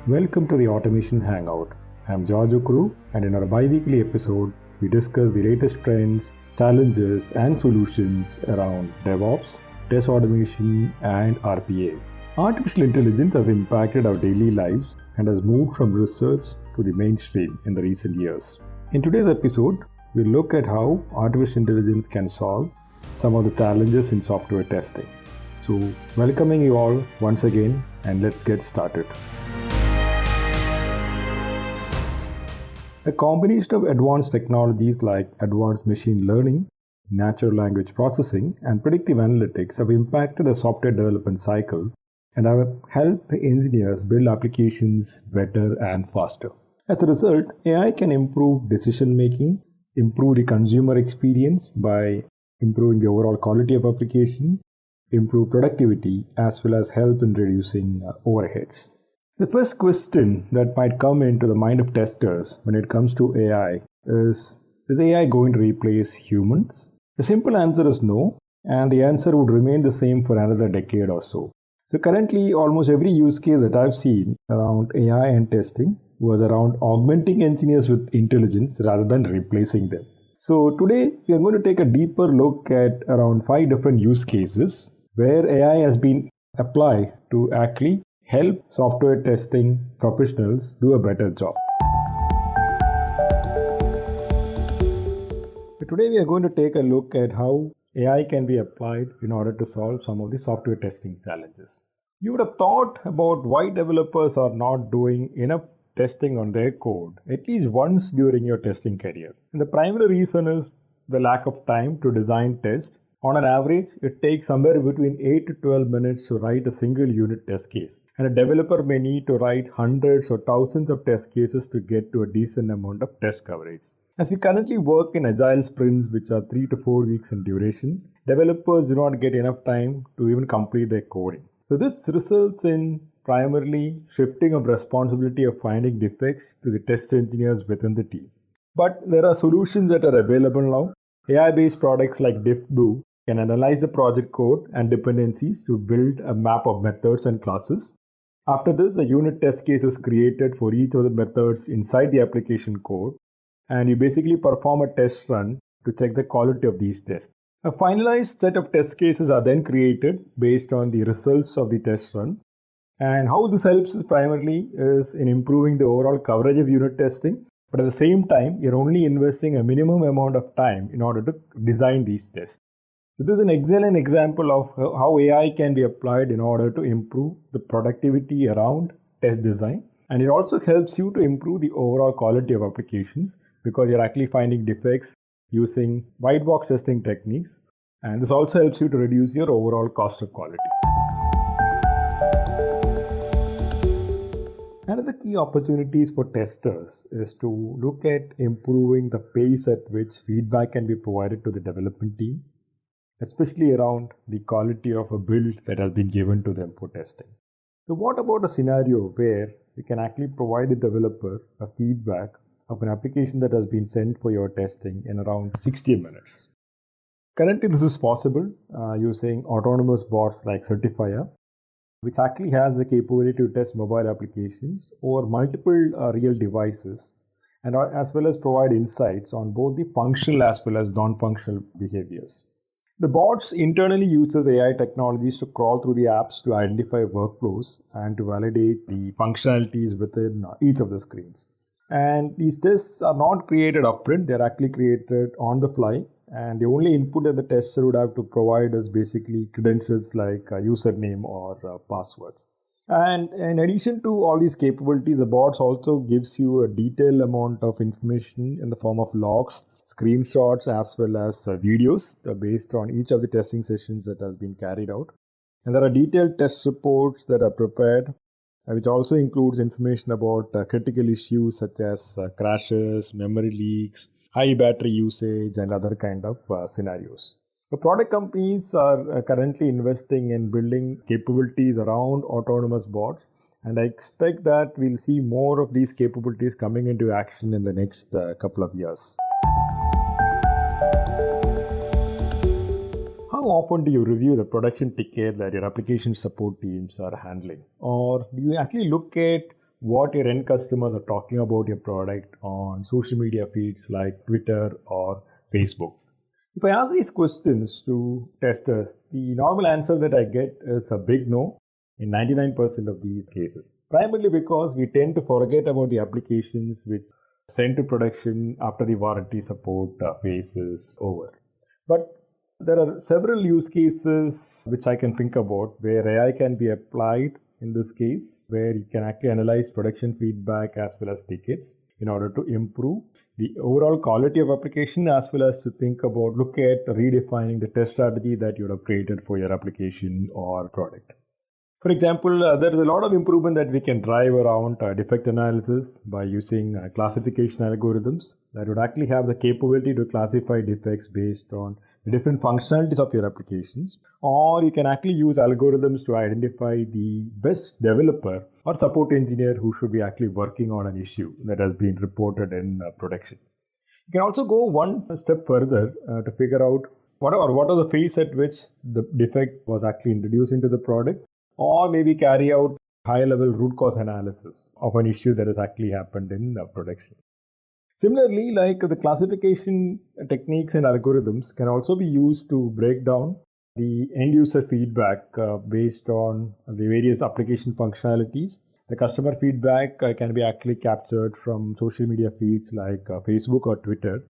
Welcome to the Automation Hangout. I'm George Ukru, and in our bi-weekly episode, we discuss the latest trends, challenges, and solutions around DevOps, test automation, and RPA. Artificial intelligence has impacted our daily lives and has moved from research to the mainstream in the recent years. In today's episode, we'll look at how artificial intelligence can solve some of the challenges in software testing. So, welcoming you all once again, and let's get started. A combination of advanced technologies like advanced machine learning, natural language processing, and predictive analytics have impacted the software development cycle and have helped engineers build applications better and faster. As a result, AI can improve decision making, improve the consumer experience by improving the overall quality of application, improve productivity, as well as help in reducing overheads. The first question that might come into the mind of testers when it comes to AI is AI going to replace humans? The simple answer is no, and the answer would remain the same for another decade or so. So currently, almost every use case that I've seen around AI and testing was around augmenting engineers with intelligence rather than replacing them. So today, we are going to take a deeper look at around 5 different use cases where AI has been applied to actually help software testing professionals do a better job. So today we are going to take a look at how AI can be applied in order to solve some of the software testing challenges. You would have thought about why developers are not doing enough testing on their code at least once during your testing career. And the primary reason is the lack of time to design tests. On an average, it takes somewhere between 8 to 12 minutes to write a single unit test case. And a developer may need to write hundreds or thousands of test cases to get to a decent amount of test coverage. As we currently work in agile sprints, which are 3 to 4 weeks in duration, developers do not get enough time to even complete their coding. So this results in primarily shifting of responsibility of finding defects to the test engineers within the team. But there are solutions that are available now. AI-based products like DiffBoo can analyze the project code and dependencies to build a map of methods and classes. After this, a unit test case is created for each of the methods inside the application code, and you basically perform a test run to check the quality of these tests. A finalized set of test cases are then created based on the results of the test run. And how this helps is primarily is in improving the overall coverage of unit testing, but at the same time, you're only investing a minimum amount of time in order to design these tests. So this is an excellent example of how AI can be applied in order to improve the productivity around test design. And it also helps you to improve the overall quality of applications because you're actually finding defects using white box testing techniques. And this also helps you to reduce your overall cost of quality. Another key opportunities for testers is to look at improving the pace at which feedback can be provided to the development team, especially around the quality of a build that has been given to them for testing. So what about a scenario where you can actually provide the developer a feedback of an application that has been sent for your testing in around 60 minutes? Currently, this is possible using autonomous bots like Certifier, which actually has the capability to test mobile applications over multiple real devices and as well as provide insights on both the functional as well as non-functional behaviors. The bots internally uses AI technologies to crawl through the apps to identify workflows and to validate the functionalities within each of the screens. And these tests are not created upfront, they're actually created on the fly. And the only input that the tester would have to provide is basically credentials like a username or passwords. And in addition to all these capabilities, the bots also gives you a detailed amount of information in the form of logs, screenshots, as well as videos based on each of the testing sessions that has been carried out. And there are detailed test reports that are prepared, which also includes information about critical issues such as crashes, memory leaks, high battery usage, and other kind of scenarios. The product companies are currently investing in building capabilities around autonomous bots, and I expect that we'll see more of these capabilities coming into action in the next couple of years. How often do you review the production ticket that your application support teams are handling? Or do you actually look at what your end customers are talking about your product on social media feeds like Twitter or Facebook. If I ask these questions to testers, the normal answer that I get is a big no in 99% of these cases. Primarily because we tend to forget about the applications which send to production after the warranty support phase is over. But there are several use cases which I can think about where AI can be applied in this case, where you can actually analyze production feedback as well as tickets in order to improve the overall quality of application, as well as to look at redefining the test strategy that you have created for your application or product. For example, there is a lot of improvement that we can drive around defect analysis by using classification algorithms that would actually have the capability to classify defects based on the different functionalities of your applications. Or you can actually use algorithms to identify the best developer or support engineer who should be actually working on an issue that has been reported in production. You can also go one step further to figure out what are the phase at which the defect was actually introduced into the product, or maybe carry out high-level root cause analysis of an issue that has actually happened in production. Similarly, like the classification techniques and algorithms can also be used to break down the end-user feedback based on the various application functionalities. The customer feedback can be actually captured from social media feeds like Facebook or Twitter.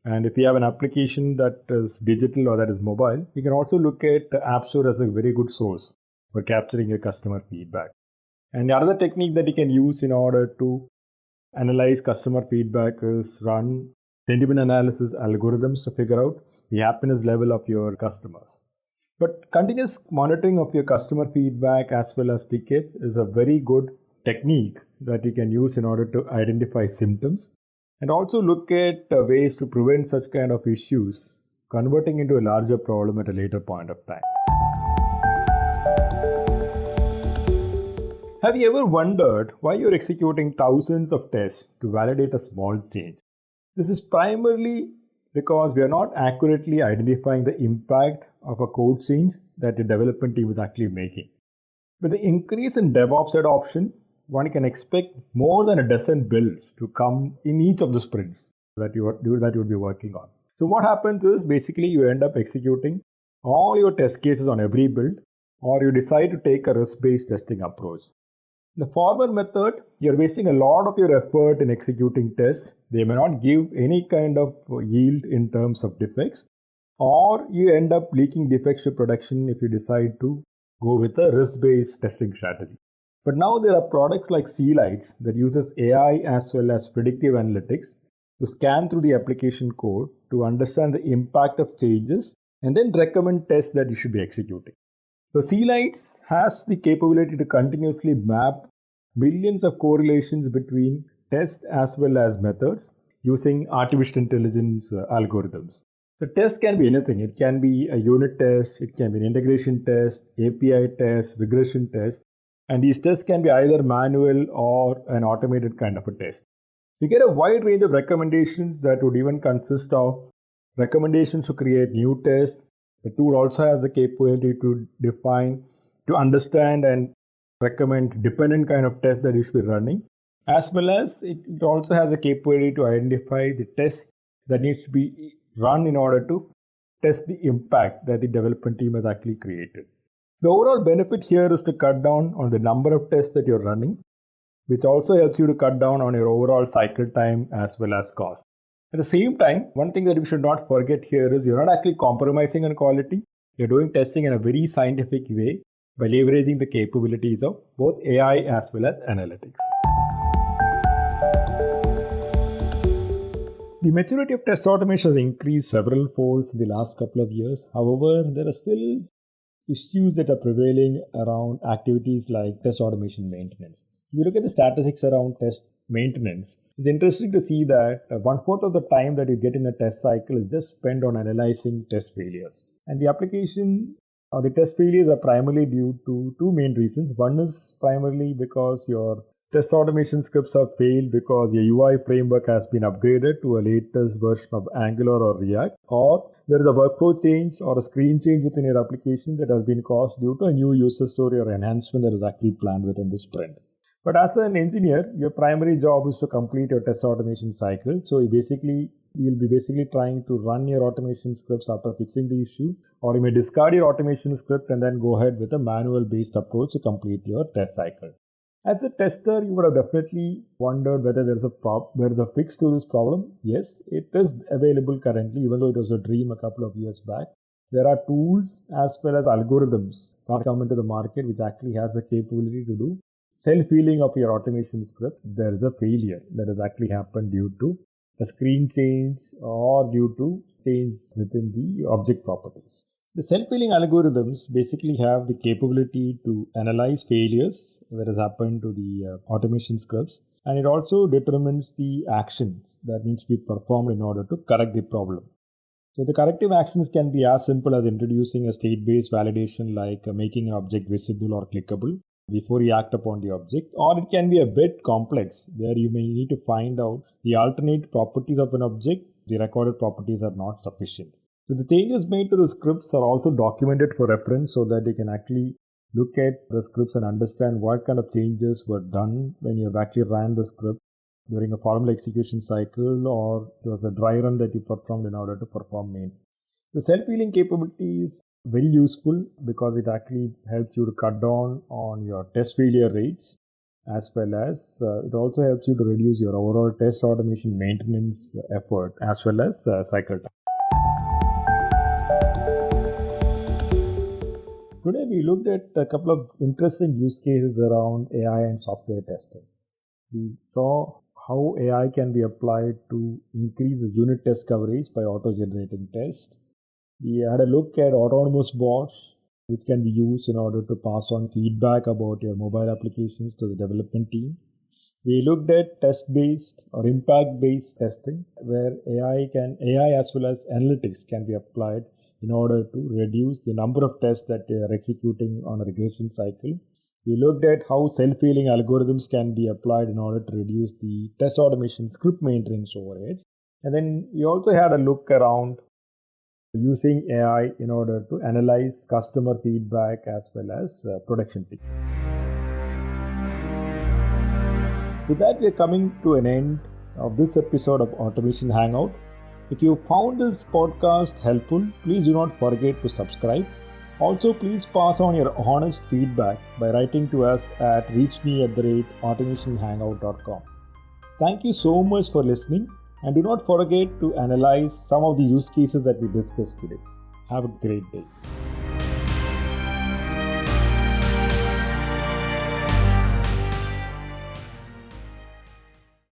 And if you have an application that is digital or that is mobile, you can also look at the App Store as a very good source for capturing your customer feedback. And the other technique that you can use in order to analyze customer feedback is run sentiment analysis algorithms to figure out the happiness level of your customers. But continuous monitoring of your customer feedback as well as tickets is a very good technique that you can use in order to identify symptoms and also look at ways to prevent such kind of issues converting into a larger problem at a later point of time. Have you ever wondered why you're executing thousands of tests to validate a small change? This is primarily because we are not accurately identifying the impact of a code change that the development team is actually making. With the increase in DevOps adoption, one can expect more than a dozen builds to come in each of the sprints that you would be working on. So what happens is basically you end up executing all your test cases on every build, or you decide to take a risk-based testing approach. The former method, you're wasting a lot of your effort in executing tests. They may not give any kind of yield in terms of defects, or you end up leaking defects to production if you decide to go with a risk-based testing strategy. But now there are products like C-Lights that uses AI as well as predictive analytics to scan through the application code to understand the impact of changes and then recommend tests that you should be executing. So C-Lights has the capability to continuously map billions of correlations between tests as well as methods using artificial intelligence algorithms. The test can be anything. It can be a unit test, it can be an integration test, API test, regression test, and these tests can be either manual or an automated kind of a test. You get a wide range of recommendations that would even consist of recommendations to create new tests. The tool also has the capability to define, to understand and recommend dependent kind of tests that you should be running, as well as it also has the capability to identify the tests that needs to be run in order to test the impact that the development team has actually created. The overall benefit here is to cut down on the number of tests that you're running, which also helps you to cut down on your overall cycle time as well as cost. At the same time, one thing that we should not forget here is you're not actually compromising on quality. You're doing testing in a very scientific way by leveraging the capabilities of both AI as well as analytics. The maturity of test automation has increased several folds in the last couple of years. However, there are still issues that are prevailing around activities like test automation maintenance. If you look at the statistics around test maintenance, it's interesting to see that 1/4 of the time that you get in a test cycle is just spent on analyzing test failures. And the application or the test failures are primarily due to two main reasons. One is primarily because your test automation scripts have failed because your UI framework has been upgraded to a latest version of Angular or React, or there is a workflow change or a screen change within your application that has been caused due to a new user story or enhancement that is actually planned within the sprint. But as an engineer, your primary job is to complete your test automation cycle. So you'll be basically trying to run your automation scripts after fixing the issue, or you may discard your automation script and then go ahead with a manual based approach to complete your test cycle. As a tester, you would have definitely wondered whether there is a fix to this problem. Yes, it is available currently, even though it was a dream a couple of years back. There are tools as well as algorithms come into the market which actually has the capability to do self-healing of your automation script. There is a failure that has actually happened due to a screen change or due to change within the object properties. The self-healing algorithms basically have the capability to analyze failures that has happened to the automation scripts, and it also determines the action that needs to be performed in order to correct the problem. So the corrective actions can be as simple as introducing a state-based validation like making an object visible or clickable before you act upon the object, or it can be a bit complex where you may need to find out the alternate properties of an object. The recorded properties are not sufficient. So the changes made to the scripts are also documented for reference so that you can actually look at the scripts and understand what kind of changes were done when you have actually ran the script during a formal execution cycle, or it was a dry run that you performed in order to perform main. The self-healing capability is very useful because it actually helps you to cut down on your test failure rates, as well as it also helps you to reduce your overall test automation maintenance effort as well as cycle time. Today we looked at a couple of interesting use cases around AI and software testing. We saw how AI can be applied to increase the unit test coverage by auto-generating tests. We had a look at autonomous bots, which can be used in order to pass on feedback about your mobile applications to the development team. We looked at test-based or impact-based testing, where AI as well as analytics can be applied in order to reduce the number of tests that they are executing on a regression cycle. We looked at how self-healing algorithms can be applied in order to reduce the test automation script maintenance overheads. And then we also had a look around using AI in order to analyze customer feedback as well as production tickets. With that, we are coming to an end of this episode of Automation Hangout. If you found this podcast helpful, please do not forget to subscribe. Also, please pass on your honest feedback by writing to us at reachme@automationhangout.com. Thank you so much for listening, and do not forget to analyze some of the use cases that we discussed today. Have a great day.